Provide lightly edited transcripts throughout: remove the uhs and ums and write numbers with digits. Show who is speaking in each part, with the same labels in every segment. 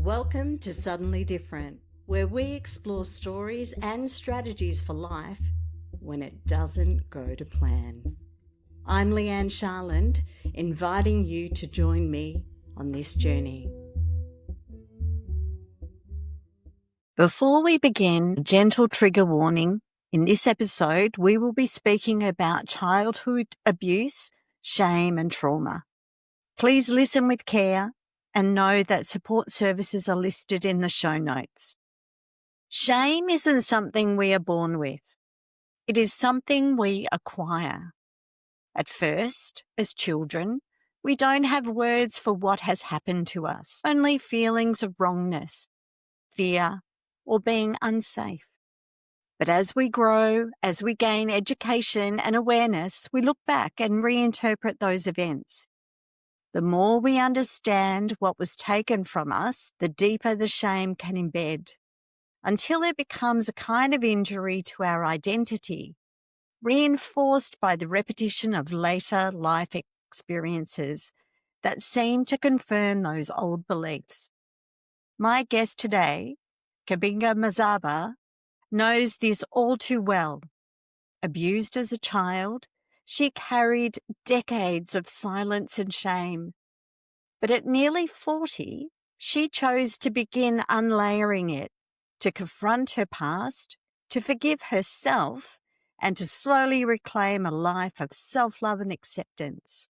Speaker 1: Welcome to Suddenly Different, where we explore stories and strategies for life when it doesn't go to plan. I'm Leigh-Anne Charland, inviting you to join me on this journey. Before we begin, a gentle trigger warning. In this episode, we will be speaking about childhood abuse, shame, and trauma. Please listen with care and know that support services are listed in the show notes. Shame isn't something we are born with. It is something we acquire. At first, as children, we don't have words for what has happened to us, only feelings of wrongness, fear, or being unsafe. But as we grow, as we gain education and awareness, we look back and reinterpret those events. The more we understand what was taken from us, the deeper the shame can embed, until it becomes a kind of injury to our identity, reinforced by the repetition of later life experiences that seem to confirm those old beliefs. My guest today, Kabinga Mazaba, knows this all too well. Abused as a child, she carried decades of silence and shame. But at nearly 40, she chose to begin unlayering it, to confront her past, to forgive herself, and to slowly reclaim a life of self-love and acceptance.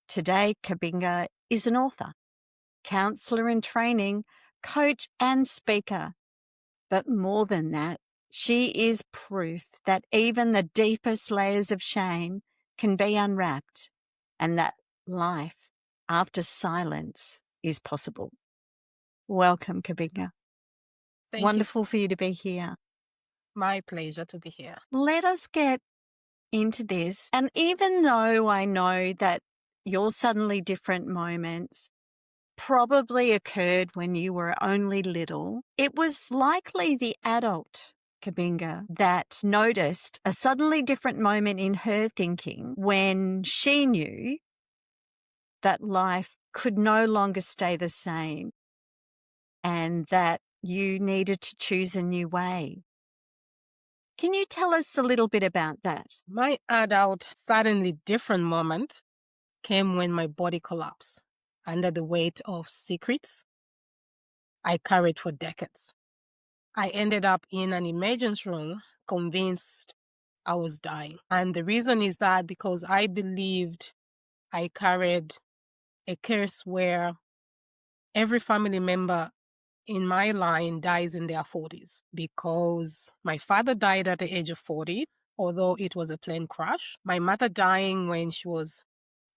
Speaker 1: Today, Kabinga is an author, counsellor in training, coach and speaker. But more than that, she is proof that even the deepest layers of shame can be unwrapped and that life after silence is possible. Welcome, Kabinga. Wonderful for you to be here.
Speaker 2: My pleasure to be here.
Speaker 1: Let us get into this. And even though I know that your suddenly different moments probably occurred when you were only little, it was likely the adult Kabinga that noticed a suddenly different moment in her thinking when she knew that life could no longer stay the same and that you needed to choose a new way. Can you tell us a little bit about that?
Speaker 2: My adult, suddenly different moment came when my body collapsed under the weight of secrets I carried for decades. I ended up in an emergency room convinced I was dying. And the reason is that because I believed I carried a curse where every family member in my line dies in their 40s, because my father died at the age of 40, although it was a plane crash. My mother dying when she was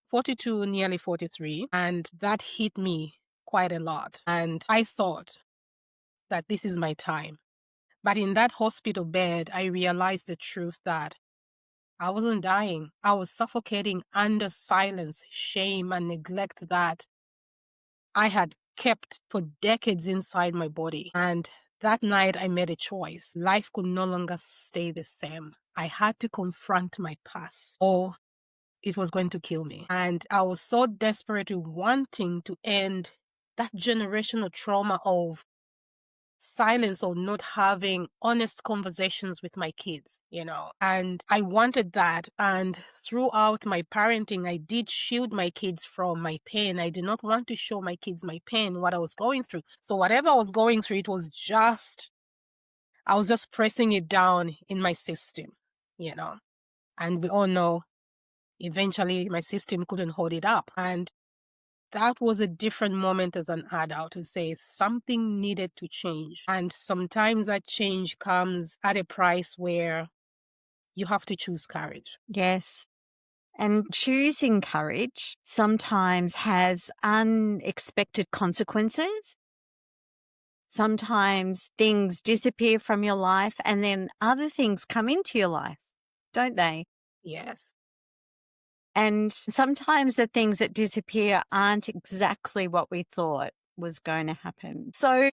Speaker 2: 42, nearly 43, and that hit me quite a lot. And I thought that this is my time. But in that hospital bed, I realized the truth that I wasn't dying. I was suffocating under silence, shame, and neglect that I had kept for decades inside my body. And that night I made a choice. Life could no longer stay the same. I had to confront my past or it was going to kill me. And I was so desperately wanting to end that generational trauma of silence or not having honest conversations with my kids, and I wanted that. And throughout my parenting, I did shield my kids from my pain. I did not want to show my kids my pain, what I was going through. So whatever I was going through, I was just pressing it down in my system, and we all know eventually my system couldn't hold it up. And that was a different moment as an adult to say something needed to change. And sometimes that change comes at a price where you have to choose courage.
Speaker 1: Yes. And choosing courage sometimes has unexpected consequences. Sometimes things disappear from your life and then other things come into your life, don't they?
Speaker 2: Yes.
Speaker 1: And sometimes the things that disappear aren't exactly what we thought was going to happen. So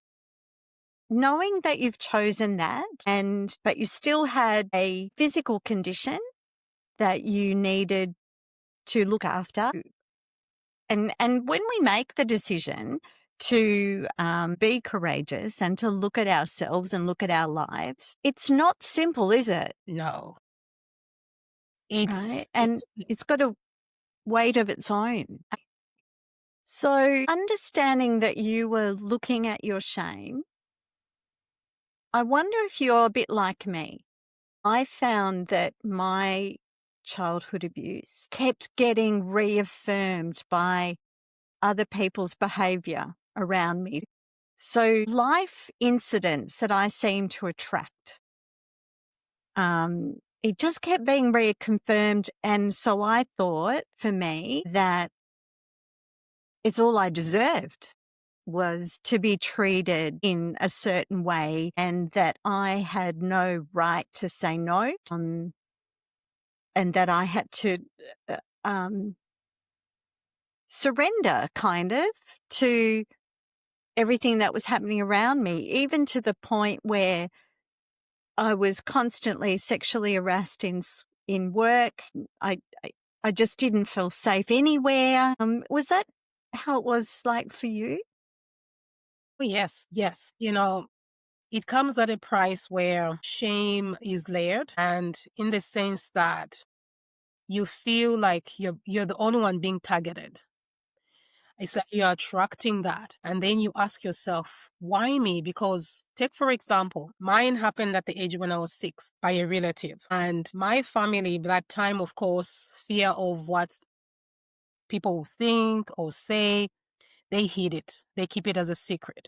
Speaker 1: knowing that you've chosen that but you still had a physical condition that you needed to look after. And when we make the decision to be courageous and to look at ourselves and look at our lives, it's not simple, is it?
Speaker 2: No.
Speaker 1: Right? And it's got a weight of its own. So understanding that you were looking at your shame, I wonder if you're a bit like me. I found that my childhood abuse kept getting reaffirmed by other people's behavior around me. So life incidents that I seem to attract, it just kept being reconfirmed. And so I thought for me that it's all I deserved was to be treated in a certain way and that I had no right to say no, and that I had to surrender kind of to everything that was happening around me, even to the point where I was constantly sexually harassed in work. I just didn't feel safe anywhere. Was that how it was like for you?
Speaker 2: Oh, yes, yes. It comes at a price where shame is layered, and in the sense that you feel like you're the only one being targeted. It's like you're attracting that. And then you ask yourself, why me? Because take, for example, mine happened at the age when I was 6 by a relative. And my family, that time, of course, fear of what people will think or say, they hid it. They keep it as a secret.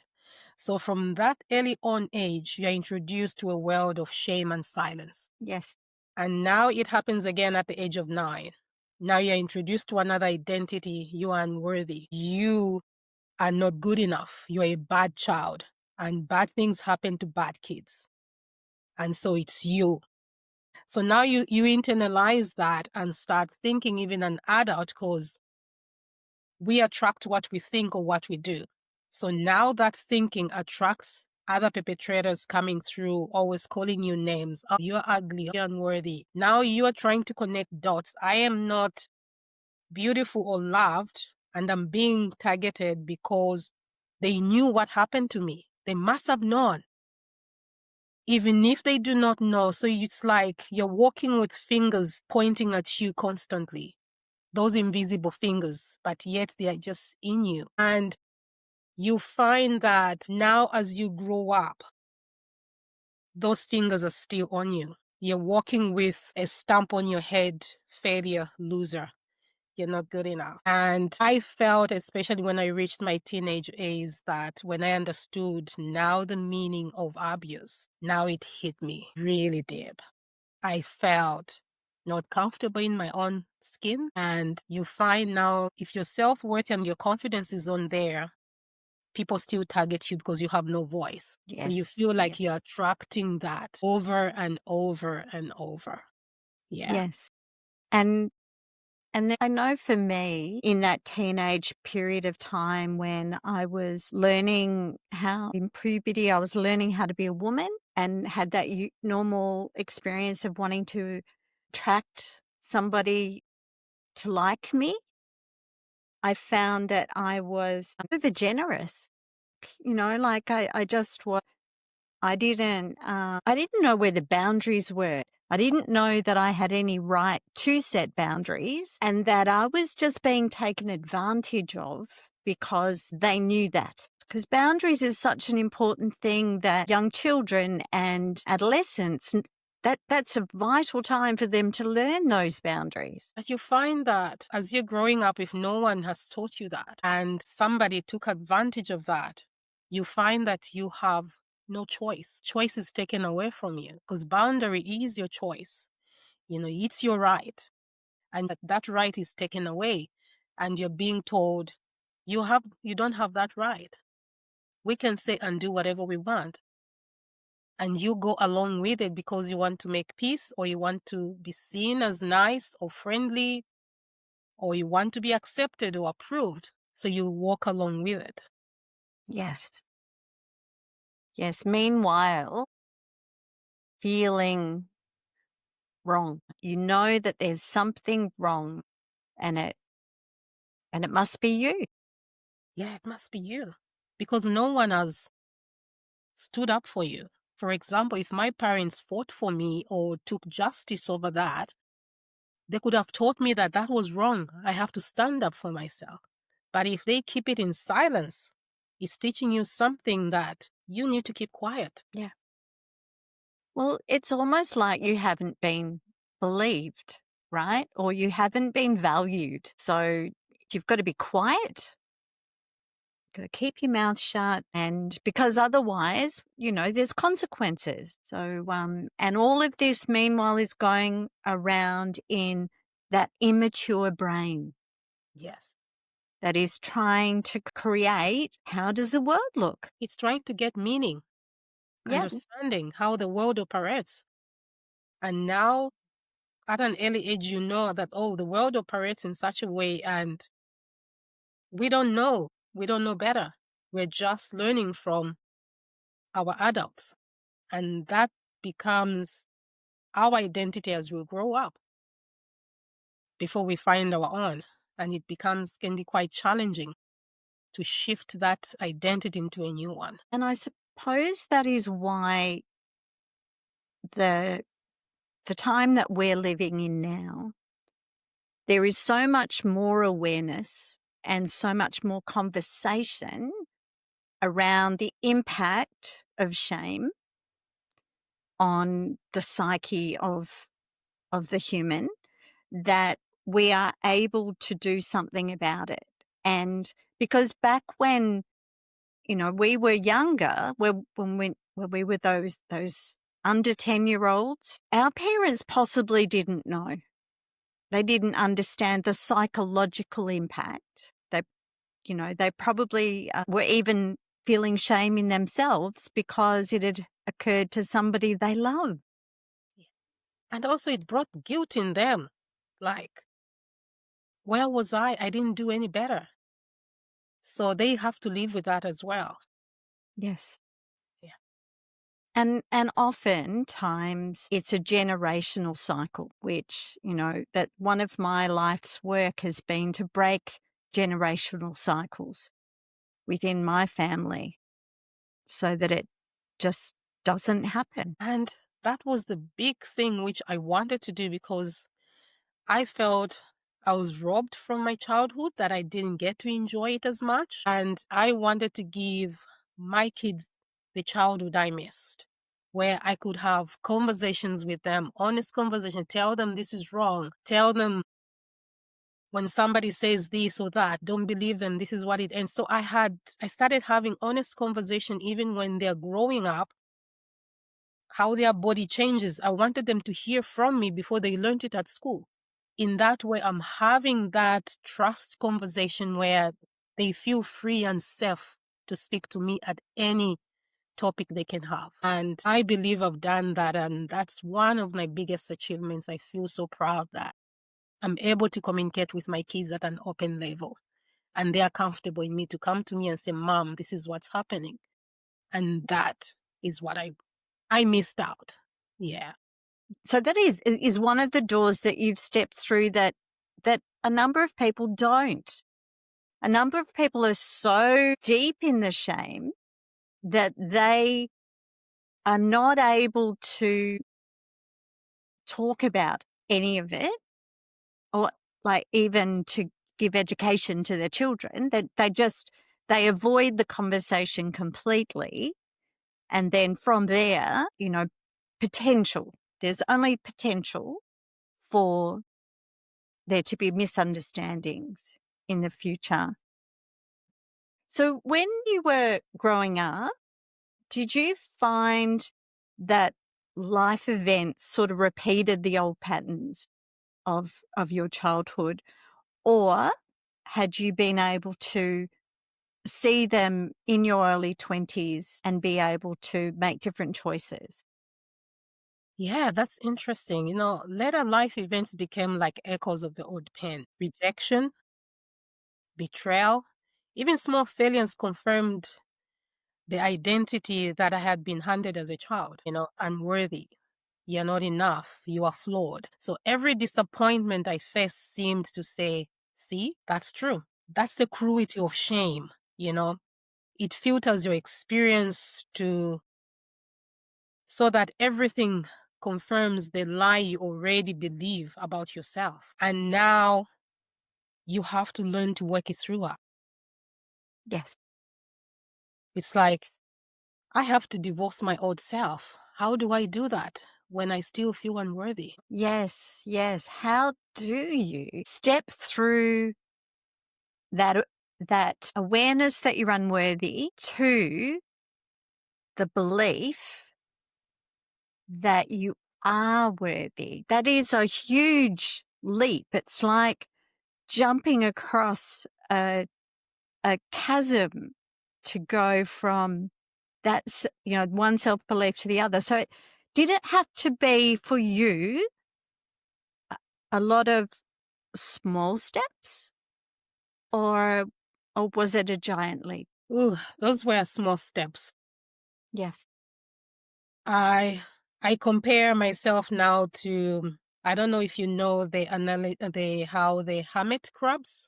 Speaker 2: So from that early on age, you're introduced to a world of shame and silence.
Speaker 1: Yes.
Speaker 2: And now it happens again at the age of 9. Now you're introduced to another identity. You are unworthy. You are not good enough. You're a bad child. And bad things happen to bad kids. And so it's you. So now you internalize that and start thinking even an adult, because we attract what we think or what we do. So now that thinking attracts other perpetrators coming through, always calling you names. Oh, you're ugly, you're unworthy. Now you are trying to connect dots. I am not beautiful or loved, and I'm being targeted because they knew what happened to me. They must have known, even if they do not know. So it's like you're walking with fingers pointing at you constantly, those invisible fingers, but yet they are just in you. And you find that now as you grow up, those fingers are still on you. You're walking with a stamp on your head, failure, loser. You're not good enough. And I felt, especially when I reached my teenage age, that when I understood now the meaning of abuse, now it hit me really deep. I felt not comfortable in my own skin. And you find now, if your self-worth and your confidence is on there, people still target you because you have no voice.
Speaker 1: Yes.
Speaker 2: So you feel like you're attracting that over and over and over. Yeah.
Speaker 1: Yes. And then I know for me, in that teenage period of time when I was learning how, in puberty, I was learning how to be a woman and had that normal experience of wanting to attract somebody to like me. I found that I was over generous. Like I just was. I didn't know where the boundaries were. I didn't know that I had any right to set boundaries and that I was just being taken advantage of because they knew that. Because boundaries is such an important thing that young children and adolescents, that's a vital time for them to learn those boundaries.
Speaker 2: But you find that as you're growing up, if no one has taught you that and somebody took advantage of that, you find that you have no choice. Choice is taken away from you because boundary is your choice. It's your right. And that right is taken away. And you're being told you don't have that right. We can say and do whatever we want. And you go along with it because you want to make peace, or you want to be seen as nice or friendly, or you want to be accepted or approved. So you walk along with it.
Speaker 1: Yes. Yes. Meanwhile, feeling wrong. You know that there's something wrong and it must be you.
Speaker 2: Yeah, it must be you. because no one has stood up for you. For example, if my parents fought for me or took justice over that, they could have taught me that that was wrong. I have to stand up for myself. But if they keep it in silence, it's teaching you something that you need to keep quiet.
Speaker 1: Yeah. Well, it's almost like you haven't been believed, right? Or you haven't been valued. So you've got to be quiet. Got to keep your mouth shut, and because otherwise, there's consequences. So, and all of this meanwhile is going around in that immature brain
Speaker 2: Yes.
Speaker 1: that is trying to create, how does the world look?
Speaker 2: It's trying to get meaning,
Speaker 1: Yeah.
Speaker 2: understanding how the world operates. And now, at an early age, you know that, the world operates in such a way, and we don't know. We don't know better. We're just learning from our adults. And that becomes our identity as we grow up before we find our own. And it can be quite challenging to shift that identity into a new one.
Speaker 1: And I suppose that is why the time that we're living in now, there is so much more awareness and so much more conversation around the impact of shame on the psyche of the human, that we are able to do something about it. And because back when, we were younger, when we were those under 10-year-olds, our parents possibly didn't know. They didn't understand the psychological impact. They probably were even feeling shame in themselves because it had occurred to somebody they love.
Speaker 2: And also it brought guilt in them. Like, where was I? I didn't do any better. So they have to live with that as well.
Speaker 1: Yes.
Speaker 2: Yeah.
Speaker 1: And oftentimes it's a generational cycle, which, that one of my life's work has been to break generational cycles within my family so that it just doesn't happen.
Speaker 2: And that was the big thing which I wanted to do, because I felt I was robbed from my childhood, that I didn't get to enjoy it as much. And I wanted to give my kids the childhood I missed, where I could have conversations with them, honest conversation, tell them this is wrong, tell them when somebody says this or that, don't believe them, this is what it is. So I started having honest conversation even when they're growing up, how their body changes. I wanted them to hear from me before they learned it at school. In that way, I'm having that trust conversation where they feel free and safe to speak to me at any topic they can have. And I believe I've done that. And that's one of my biggest achievements. I feel so proud that I'm able to communicate with my kids at an open level. And they are comfortable in me to come to me and say, Mom, this is what's happening. And that is what I missed out. Yeah.
Speaker 1: So that is one of the doors that you've stepped through that a number of people don't. A number of people are so deep in the shame that they are not able to talk about any of it, or like even to give education to their children. That they avoid the conversation completely. And then from there, potential. There's only potential for there to be misunderstandings in the future. So when you were growing up, did you find that life events sort of repeated the old patterns of your childhood, or had you been able to see them in your early 20s and be able to make different choices?
Speaker 2: Yeah, that's interesting. Later life events became like echoes of the old pain. Rejection, betrayal, even small failures confirmed the identity that I had been handed as a child. Unworthy. You're not enough. You are flawed. So every disappointment I faced seemed to say, see, that's true. That's the cruelty of shame, It filters your experience so that everything confirms the lie you already believe about yourself. And now you have to learn to work it through.
Speaker 1: Yes.
Speaker 2: It's like, I have to divorce my old self. How do I do that when I still feel unworthy?
Speaker 1: Yes, yes. How do you step through that awareness that you're unworthy to the belief that you are worthy? That is a huge leap. It's like jumping across a chasm to go from that's, one self-belief to the other. So did it have to be for you a lot of small steps or was it a giant leap?
Speaker 2: Ooh, those were small steps.
Speaker 1: Yes.
Speaker 2: I compare myself now to, I don't know if you know how the hermit crabs.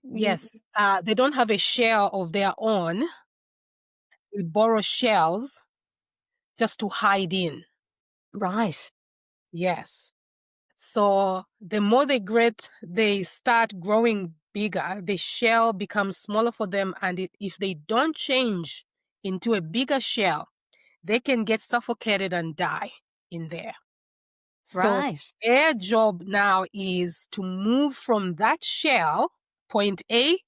Speaker 2: Yes. They don't have a shell of their own. They borrow shells just to hide in.
Speaker 1: Right.
Speaker 2: Yes. So the more they start growing bigger, the shell becomes smaller for them. And if they don't change into a bigger shell, they can get suffocated and die in there. So
Speaker 1: Right.
Speaker 2: their job now is to move from that shell, point A,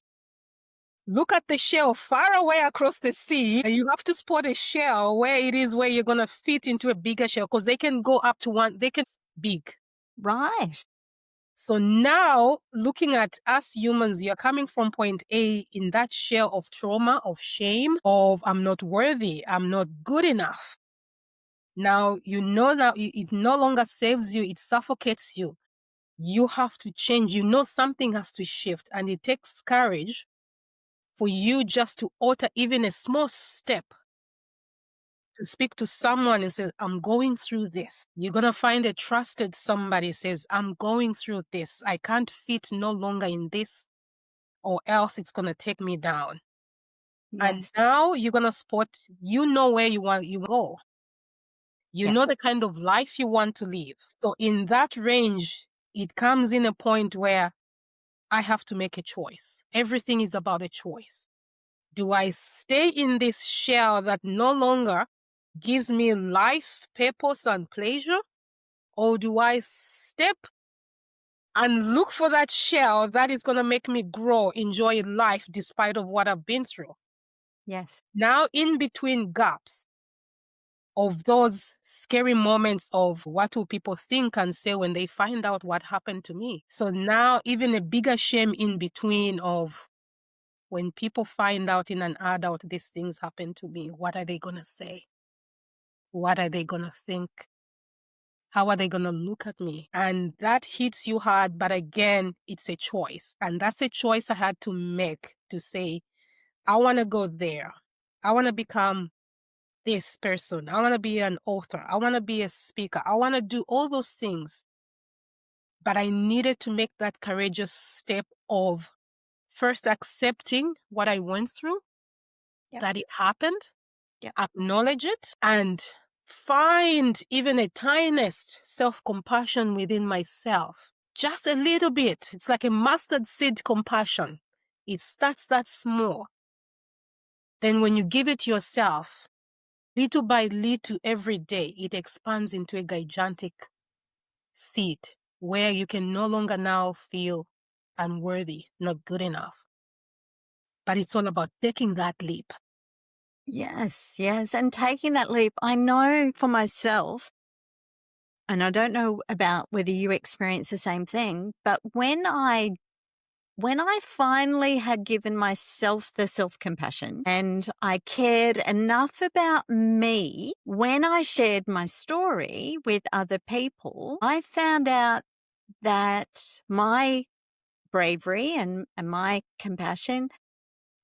Speaker 2: look at the shell far away across the sea, and you have to spot a shell where you're going to fit into a bigger shell because they can go up to they can big.
Speaker 1: Right.
Speaker 2: So now looking at us humans, you're coming from point A in that shell of trauma, of shame, of I'm not worthy, I'm not good enough. Now, it no longer saves you, it suffocates you. You have to change. Something has to shift, and it takes courage for you just to alter even a small step to speak to someone and say, I'm going through this. You're going to find a trusted somebody says, I'm going through this. I can't fit no longer in this or else it's going to take me down. And
Speaker 1: Yes.
Speaker 2: now you're going to spot, where you go. You
Speaker 1: Yes.
Speaker 2: know the kind of life you want to live. So in that range, it comes in a point where I have to make a choice. Everything is about a choice. Do I stay in this shell that no longer gives me life, purpose, and pleasure? Or do I step and look for that shell that is going to make me grow, enjoy life despite of what I've been through?
Speaker 1: Yes.
Speaker 2: Now, in between gaps of those scary moments of what will people think and say when they find out what happened to me. So now even a bigger shame in between of when people find out in an adult these things happen to me, what are they going to say? What are they going to think? How are they going to look at me? And that hits you hard. But again, it's a choice. And that's a choice I had to make to say, I want to go there. I want to become this person. I want to be an author. I want to be a speaker. I want to do all those things. But I needed to make that courageous step of first accepting what I went through, that it happened, acknowledge it, and find even a tiniest self-compassion within myself. Just a little bit. It's like a mustard seed compassion. It starts that small. Then when you give it yourself, little by little every day, it expands into a gigantic seed where you can no longer now feel unworthy, not good enough. But it's all about taking that leap.
Speaker 1: Yes, yes. And taking that leap, I know for myself, and I don't know about whether you experience the same thing, but when I finally had given myself the self-compassion and I cared enough about me, when I shared my story with other people, I found out that my bravery and my compassion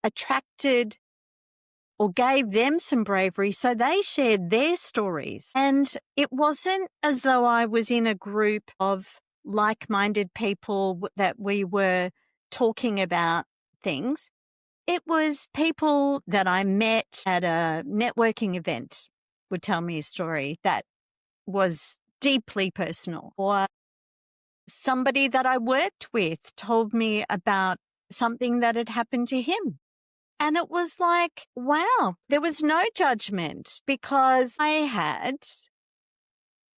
Speaker 1: attracted or gave them some bravery. So they shared their stories. And it wasn't as though I was in a group of like-minded people that we were talking about things. It was people that I met at a networking event would tell me a story that was deeply personal, or somebody that I worked with told me about something that had happened to him. And it was like, wow, there was no judgment because I had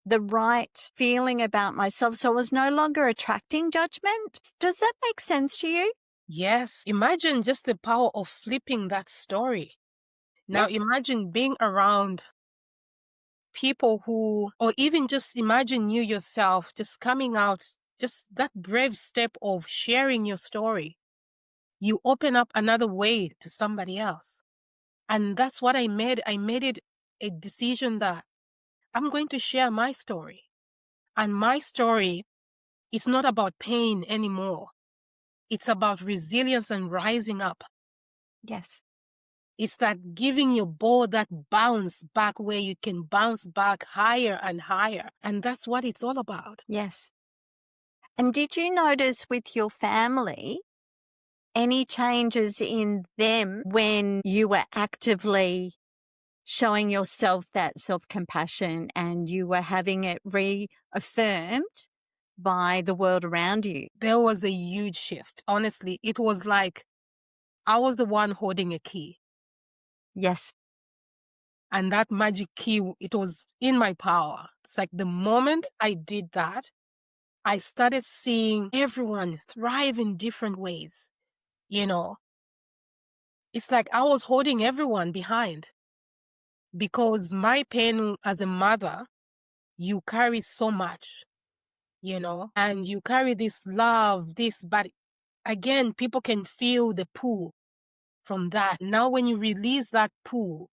Speaker 1: the right feeling about myself. So I was no longer attracting judgment. Does that make sense to you?
Speaker 2: Yes. Imagine just the power of flipping that story. Now
Speaker 1: Yes.
Speaker 2: imagine being around people who, or even just imagine you yourself just coming out, just that brave step of sharing your story. You open up another way to somebody else. And that's what I made. I made it a decision that I'm going to share my story. And my story is not about pain anymore. It's about resilience and rising up.
Speaker 1: Yes.
Speaker 2: It's that giving your ball that bounce back where you can bounce back higher and higher. And that's what it's all about.
Speaker 1: Yes. And did you notice with your family any changes in them when you were actively showing yourself that self-compassion and you were having it reaffirmed by the world around you?
Speaker 2: There was a huge shift. Honestly, it was like I was the one holding a key.
Speaker 1: Yes.
Speaker 2: And that magic key, it was in my power. It's like the moment I did that, I started seeing everyone thrive in different ways. You know, it's like I was holding everyone behind because my pain as a mother, you carry so much, and you carry this love, but again, people can feel the pull from that. Now, when you release that pull,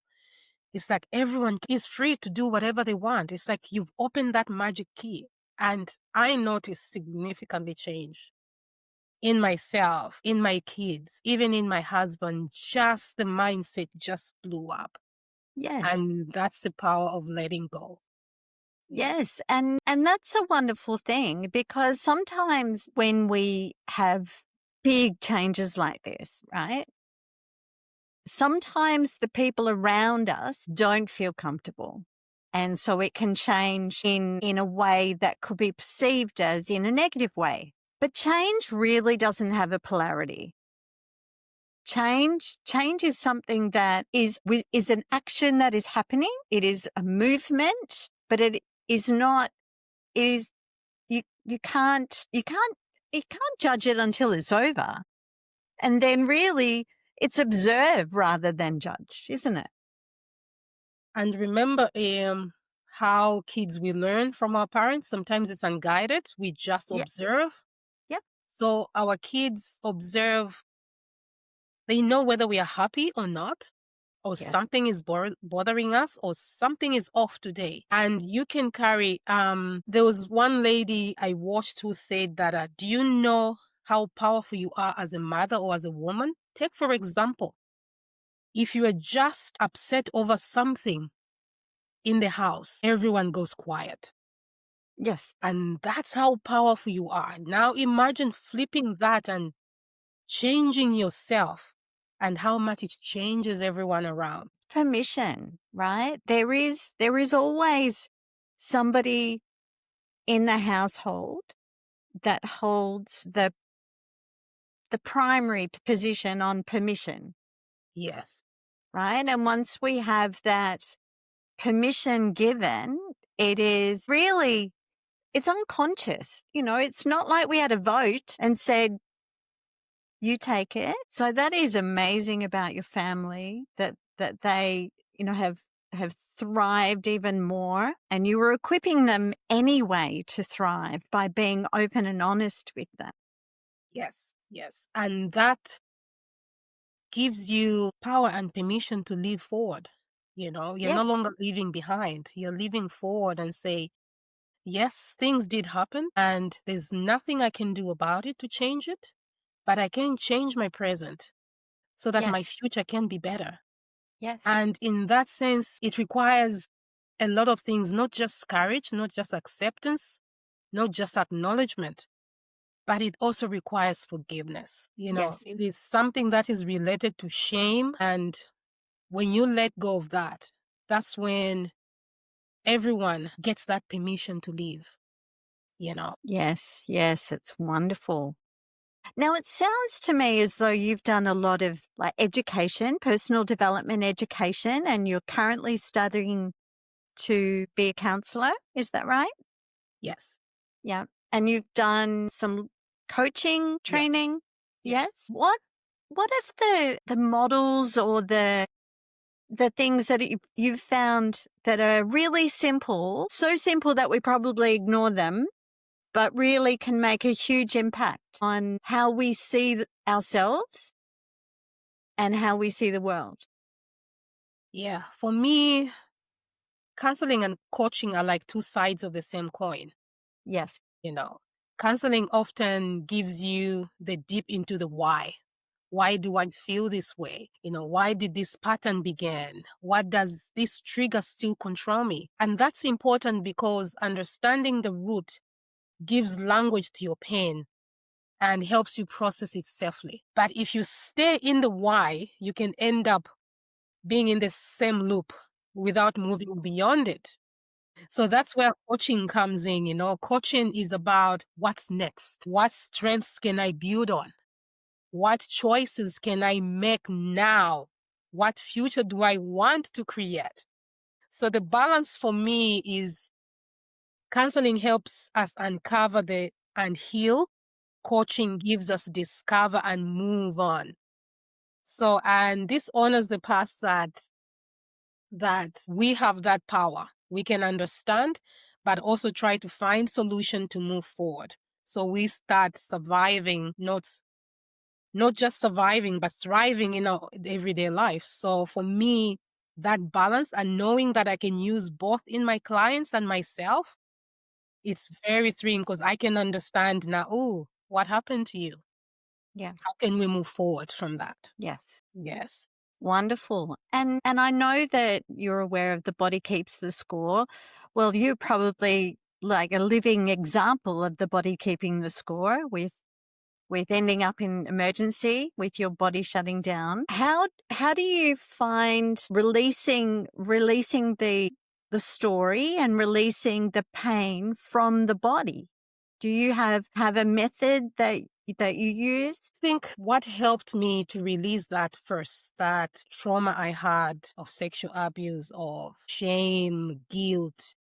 Speaker 2: it's like everyone is free to do whatever they want. It's like you've opened that magic key. And I noticed significantly change in myself, in my kids, even in my husband. Just the mindset just blew up.
Speaker 1: Yes.
Speaker 2: And that's the power of letting go.
Speaker 1: Yes. And that's a wonderful thing because sometimes when we have big changes like this, right? Sometimes the people around us don't feel comfortable. And so it can change in a way that could be perceived as in a negative way. But change really doesn't have a polarity. Change is something that is an action that is happening. It is a movement, but it is not, it is, you can't judge it until it's over. And then really it's observe rather than judge, isn't it?
Speaker 2: And remember how kids we learn from our parents. Sometimes it's unguided. We just
Speaker 1: Yep.
Speaker 2: observe.
Speaker 1: Yep.
Speaker 2: So our kids observe. They know whether we are happy or not, or
Speaker 1: Yes.
Speaker 2: something is bothering us, or something is off today. And you can carry, there was one lady I watched who said that, do you know how powerful you are as a mother or as a woman? Take, for example, if you are just upset over something in the house, everyone goes quiet.
Speaker 1: Yes.
Speaker 2: And that's how powerful you are. Now imagine flipping that and changing yourself and how much it changes everyone around.
Speaker 1: Permission, right? There is always somebody in the household that holds the primary position on permission,
Speaker 2: Yes.
Speaker 1: right? And once we have that permission given, it is really, it's unconscious. It's not like we had a vote and said, you take it. So that is amazing about your family that they, have thrived even more, and you were equipping them anyway to thrive by being open and honest with them.
Speaker 2: Yes. Yes. And that gives you power and permission to live forward. You're no
Speaker 1: Yes.
Speaker 2: longer leaving behind. You're living forward and say, yes, things did happen and there's nothing I can do about it to change it, but I can change my present so that my
Speaker 1: Yes.
Speaker 2: future can be better.
Speaker 1: Yes.
Speaker 2: And in that sense, it requires a lot of things, not just courage, not just acceptance, not just acknowledgement, but it also requires forgiveness.
Speaker 1: Yes.
Speaker 2: It is something that is related to shame. And when you let go of that, that's when everyone gets that permission to leave.
Speaker 1: Yes, yes, it's wonderful. Now, it sounds to me as though you've done a lot of like education, personal development education, and you're currently studying to be a counselor. Is that right?
Speaker 2: Yes.
Speaker 1: Yeah. And you've done some coaching
Speaker 2: Yes.
Speaker 1: training.
Speaker 2: Yes.
Speaker 1: Yes. What of the models or the things that you've found that are really simple, so simple that we probably ignore them, but really can make a huge impact on how we see ourselves and how we see the world?
Speaker 2: Yeah. For me, counseling and coaching are like two sides of the same coin.
Speaker 1: Yes.
Speaker 2: Counseling often gives you the deep into the why. Why do I feel this way? Why did this pattern begin? What does this trigger still control me? And that's important because understanding the root gives language to your pain and helps you process it safely. But if you stay in the why, you can end up being in the same loop without moving beyond it. So that's where coaching comes in. Coaching is about what's next. What strengths can I build on? What choices can I make now? What future do I want to create? So the balance for me is counseling helps us uncover and heal. Coaching gives us discover and move on. So, and this honors the past that we have that power. We can understand, but also try to find solution to move forward. So we start surviving, not just surviving, but thriving in our everyday life. So for me, that balance and knowing that I can use both in my clients and myself, it's very thrilling because I can understand now, oh, what happened to you?
Speaker 1: Yeah.
Speaker 2: How can we move forward from that?
Speaker 1: Yes.
Speaker 2: Yes.
Speaker 1: Wonderful. And I know that you're aware of the body keeps the score. Well, you're probably like a living example of the body keeping the score with ending up in emergency with your body shutting down. How do you find releasing the story and releasing the pain from the body? Do you have a method that you use?
Speaker 2: I think what helped me to release that trauma I had of sexual abuse, of shame, guilt,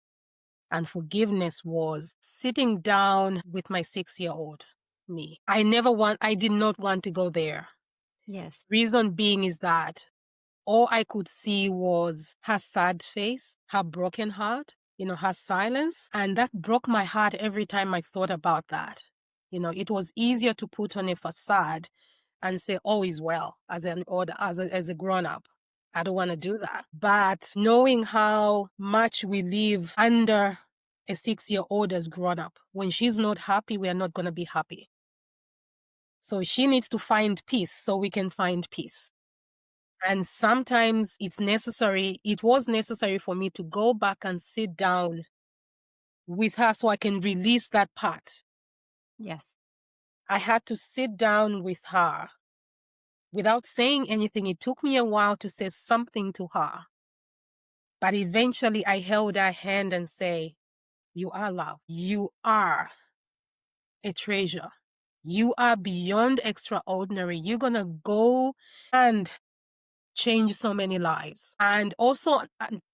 Speaker 2: and forgiveness was sitting down with my 6-year-old me. I did not want to go there.
Speaker 1: Yes.
Speaker 2: Reason being is that all I could see was her sad face, her broken heart, her silence. And that broke my heart every time I thought about that. It was easier to put on a facade and say, all is well as a grown up. I don't want to do that. But knowing how much we live under a 6-year-old as grown up, when she's not happy, we are not going to be happy. So she needs to find peace so we can find peace. And sometimes it was necessary for me to go back and sit down with her so I can release that part.
Speaker 1: Yes.
Speaker 2: I had to sit down with her without saying anything. It took me a while to say something to her. But eventually I held her hand and say, you are loved. You are a treasure. You are beyond extraordinary. You're going to go and change so many lives. And also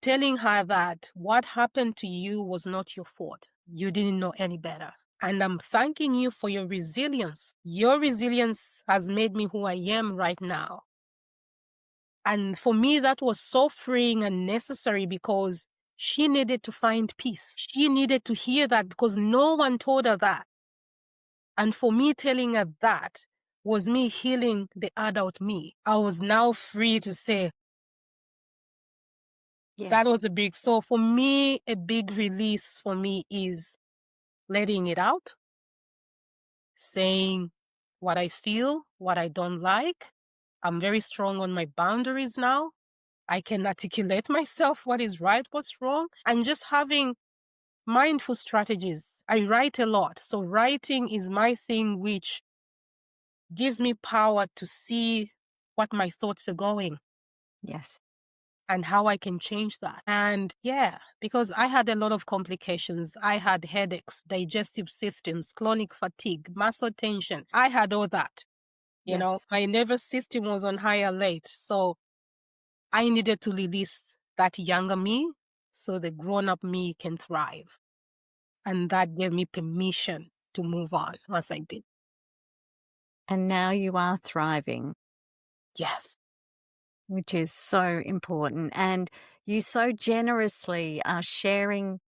Speaker 2: telling her that what happened to you was not your fault. You didn't know any better. And I'm thanking you for your resilience. Your resilience has made me who I am right now. And for me, that was so freeing and necessary because she needed to find peace. She needed to hear that because no one told her that. And for me telling her that was me healing the adult me. I was now free to say, that was so for me, a big release for me is letting it out, saying what I feel, what I don't like. I'm very strong on my boundaries now. I can articulate myself what is right, what's wrong, and just having mindful strategies. I write a lot. So writing is my thing, which gives me power to see what my thoughts are going
Speaker 1: Yes.
Speaker 2: and how I can change that. And yeah, because I had a lot of complications. I had headaches, digestive systems, chronic fatigue, muscle tension. I had all that.
Speaker 1: Yes.
Speaker 2: My nervous system was on high alert. So I needed to release that younger me so the grown up me can thrive. And that gave me permission to move on once I did.
Speaker 1: And now you are thriving,
Speaker 2: Yes.
Speaker 1: which is so important. And you so generously are sharing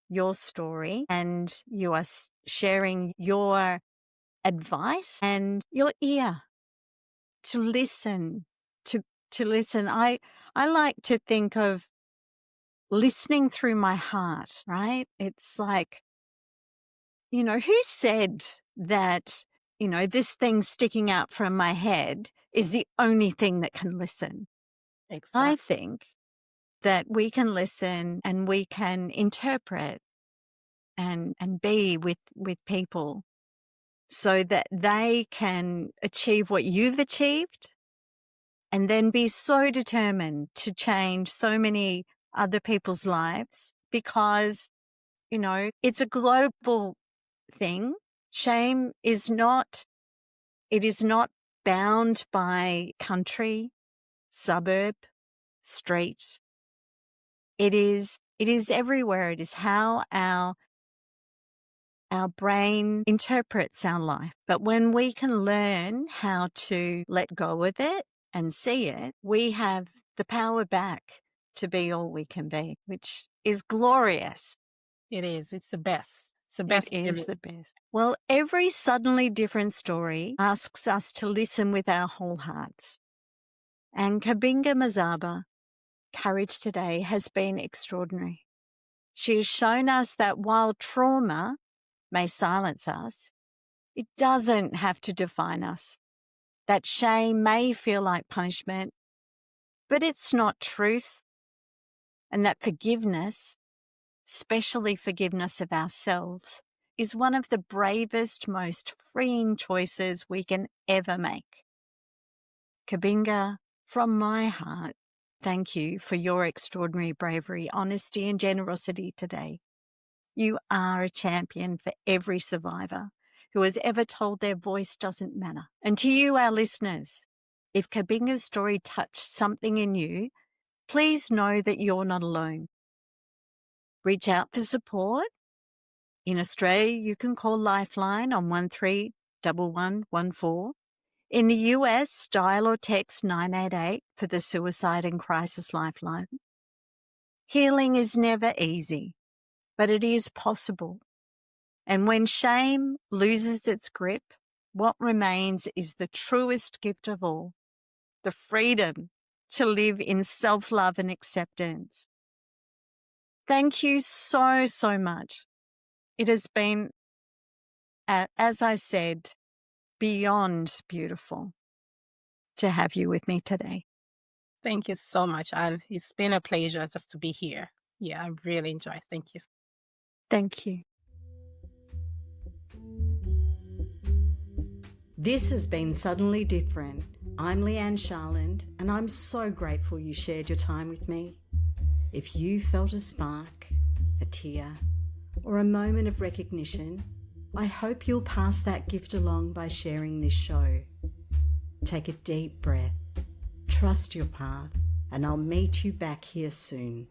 Speaker 1: your story, and you are sharing your advice and your ear to listen, to listen. I like to think of listening through my heart, right? It's like, who said that, this thing sticking out from my head is the only thing that can listen? I
Speaker 2: Exactly.
Speaker 1: think that we can listen and we can interpret and be with people so that they can achieve what you've achieved, and then be so determined to change so many other people's lives, because, it's a global thing. Shame is not bound by country, suburb, street. It is everywhere. It is how our brain interprets our life. But when we can learn how to let go of it and see it, we have the power back to be all we can be, which is glorious.
Speaker 2: It is. It's the best. It's the
Speaker 1: It
Speaker 2: best
Speaker 1: is
Speaker 2: feeling.
Speaker 1: the best. Well, every suddenly different story asks us to listen with our whole hearts. And Kabinga Mazaba, Courage Today, has been extraordinary. She has shown us that while trauma may silence us, it doesn't have to define us. That shame may feel like punishment, but it's not truth. And that forgiveness, especially forgiveness of ourselves, is one of the bravest, most freeing choices we can ever make. Kabinga, from my heart, thank you for your extraordinary bravery, honesty, and generosity today. You are a champion for every survivor who has ever told their voice doesn't matter. And to you, our listeners, if Kabinga's story touched something in you, please know that you're not alone. Reach out for support. In Australia, you can call Lifeline on 131114. In the US, dial or text 988 for the Suicide and Crisis Lifeline. Healing is never easy, but it is possible. And when shame loses its grip, what remains is the truest gift of all, the freedom to live in self-love and acceptance. Thank you so, so much. It has been, as I said, beyond beautiful to have you with me today.
Speaker 2: Thank you so much, Anne. It's been a pleasure just to be here. Yeah, I really enjoy. Thank you.
Speaker 1: Thank you. This has been Suddenly Different. I'm Leigh-Anne and I'm so grateful you shared your time with me. If you felt a spark, a tear, or a moment of recognition, I hope you'll pass that gift along by sharing this show. Take a deep breath, trust your path, and I'll meet you back here soon.